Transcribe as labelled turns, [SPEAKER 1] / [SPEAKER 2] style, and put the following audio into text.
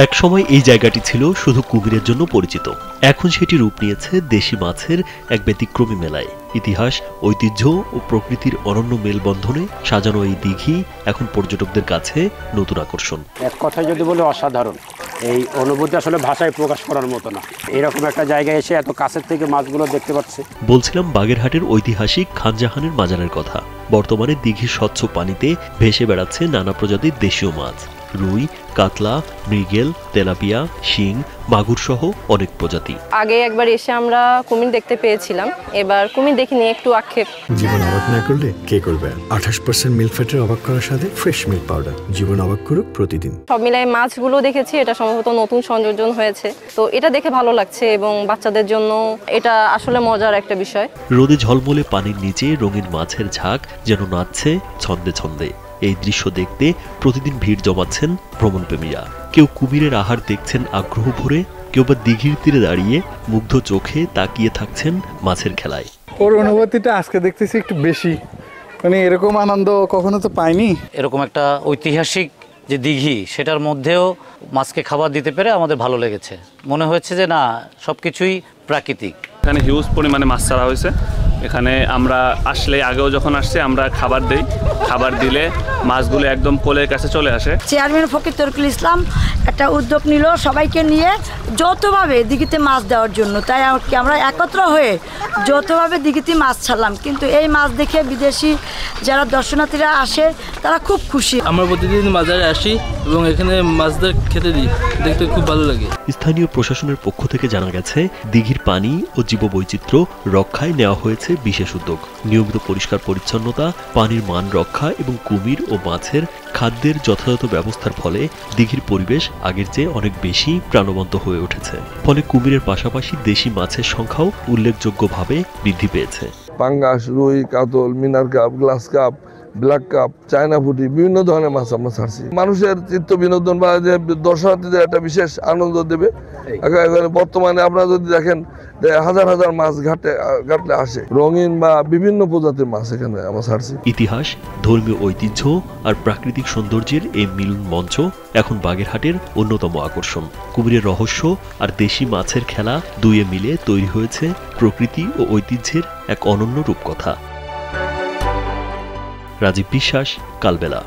[SPEAKER 1] একসময় এই জায়গাটি ছিল শুধু কুমিরের জন্য পরিচিত। এখন সেটি রূপ নিয়েছে দেশি মাছের এক ব্যতিক্রমী মেলায়। ইতিহাস, ঐতিহ্য ও প্রকৃতির অনন্য মেলবন্ধনে সাজানো এই দিঘি এখন পর্যটকদের কাছে নতুন আকর্ষণ।
[SPEAKER 2] এক কথায় যদি বলে অসাধারণ, এই অনুভূতি আসলে ভাষায় প্রকাশ করার মতো না। এরকম একটা জায়গায় এসে এত কাছের থেকে মাছগুলো দেখতে পাচ্ছি।
[SPEAKER 1] বলছিলাম বাগেরহাটের ঐতিহাসিক খানজাহানের মাজারের কথা। বর্তমানে দিঘির স্বচ্ছ পানিতে ভেসে বেড়াচ্ছে নানা প্রজাতির দেশীয় মাছ, রুই, কাতলা, মৃগেল, তেলাপিয়া, শিং, মাগুর সহ অনেক প্রজাতি।
[SPEAKER 3] আগে একবার এসে আমরা কুমির দেখতে পেয়েছিলাম, এবার কুমির দেখিনি, একটু আক্ষেপ।
[SPEAKER 4] জীবন অবাক না করলে কে করবে? 28% মিল্ক ফ্যাটের অবাক করার সাথে ফ্রেশ মিল্ক পাউডার। জীবন অবাক করুক প্রতিদিন।
[SPEAKER 3] সব মিলাই মাছগুলো দেখেছি, এটা সম্ভবত নতুন সংযোজন হয়েছে, তো এটা দেখে ভালো লাগছে এবং বাচ্চাদের জন্য এটা আসলে মজার একটা বিষয়।
[SPEAKER 1] রোদে ঝলমলে পানির নিচে রঙিন মাছের ঝাঁক যেন নাচছে ছন্দে ছন্দে। এই দৃশ্য দেখতে প্রতিদিন ভিড় জমাচ্ছেন ভ্রমণপ্রেমীরা। কেউ কুমিরের আহার দেখছেন আগ্রহ ভরে, কেউ বা দিঘির তীরে দাঁড়িয়ে মুগ্ধ চোখে তাকিয়ে থাকছেন মাছের খেলায়।
[SPEAKER 5] ওর অনুভূতিটা আজকে দেখতেছি একটু বেশি, মানে এরকম আনন্দ কখনো তো পাইনি।
[SPEAKER 6] এরকম একটা ঐতিহাসিক যে দিঘি, সেটার মধ্যেও মাছকে খাবার দিতে পেরে আমাদের ভালো লেগেছে। মনে হয়েছে যে না, সব কিছুই প্রাকৃতিক।
[SPEAKER 7] এখানে হিউজ পরিমাণে মাছ ছাড়া হয়েছে। এখানে আমরা আসলে, আগেও যখন আসছে আমরা খাবার দেই, খাবার দিলে মাছগুলো একদম কোলের কাছে চলে আসে।
[SPEAKER 8] চেয়ারম্যান ফকির তরকুল ইসলাম একটা উদ্যোগ নিল সবাইকে নিয়ে যৌথভাবে দিঘিতে মাছ দেওয়ার জন্য। তাই আমরা একত্র হয়ে যৌথভাবে দিঘিতে মাছ ছাড়লাম। কিন্তু এই মাছ দেখে বিদেশি যারা দর্শনার্থীরা আসে তারা খুব খুশি।
[SPEAKER 9] আমরা প্রতিদিন বাজারে আসি এবং এখানে মাছদের খেতে দিই, দেখতে খুব ভালো লাগে।
[SPEAKER 1] স্থানীয় প্রশাসনের পক্ষ থেকে জানা গেছে, দিঘির পানি ও জীববৈচিত্র্য রক্ষায় নেওয়া হয়েছে বিশেষ উদ্যোগ। নিয়মিত পরিষ্কার পরিচ্ছন্নতা, পানির মান রক্ষা এবং কুমির ও মাছের খাদ্যের যথাযথ ব্যবস্থার ফলে দিঘির পরিবেশ আগের চেয়ে অনেক বেশি প্রাণবন্ত হয়ে উঠেছে। ফলে কুমিরের পাশাপাশি দেশি মাছের সংখ্যাও উল্লেখযোগ্যভাবে বৃদ্ধি পেয়েছে।
[SPEAKER 10] পাঙ্গাস, রুই, কাতল, মিনার carp, glass carp, black carp, China পুঁটি, বিভিন্ন ধরনের মাছ আমরা ছাড়ছি। মানুষের চিত্ত বিনোদন বা যে দর্শনার্থীদের একটা বিশেষ আনন্দ দেবে। বর্তমানে আপনারা যদি দেখেন হাজার হাজার মাছ ঘাটলে আসে, রঙিন বা বিভিন্ন প্রজাতির মাছ এখানে আমরা ছাড়ছি।
[SPEAKER 1] ইতিহাস, ধর্মীয় ঐতিহ্য আর প্রাকৃতিক সৌন্দর্যের এই মিলন মঞ্চ এখন বাগেরহাটের অন্যতম আকর্ষণ। কুমিরের রহস্য আর দেশি মাছের খেলা দুইয়ে মিলে তৈরি হয়েছে প্রকৃতি ও ঐতিহ্যের এক অনন্য রূপকথা। রাজীব বিশ্বাস, কালবেলা।